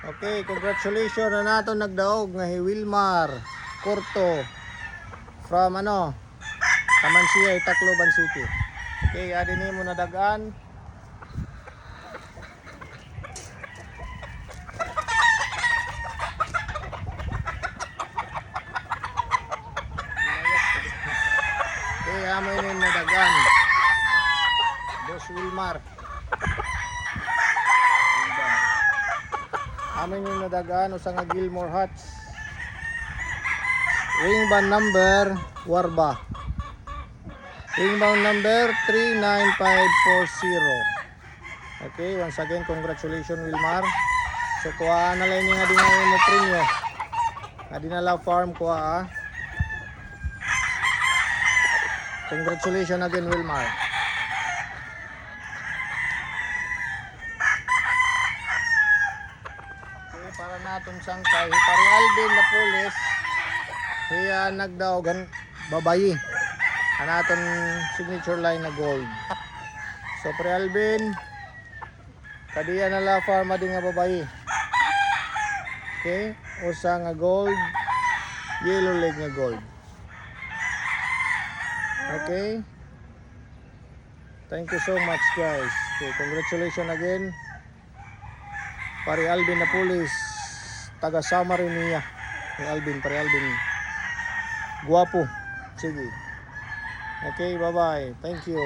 Okay, congratulations na nato nagdaog nga si Wilmar Corto from Tamansiay, Tacloban City. Okay, adin mo na dagan. Okay, amoy ni na dagan. Boss Wilmar. Amin yung nadagaan o sa nga Gilmore Huts. Ringband number Warba. Ringband number 39540. Okay, once again congratulations Wilmar. So kuha na lang nga din mo premio. Nga dinala farm kuha. Congratulations again Wilmar. Para natong sangkay pari Alvin na pulis hiya nagdaogan babayi anaton signature line na gold. So pre Alvin kadiya na la farma din nga babayi. Okay, usa nga gold, yellow leg nga gold. Okay, thank you so much guys. Okay, congratulations again pari Alvin na pulis, taga Samarin niya. Pari Alvin. Guwapo. Sige. Okay, bye-bye. Thank you.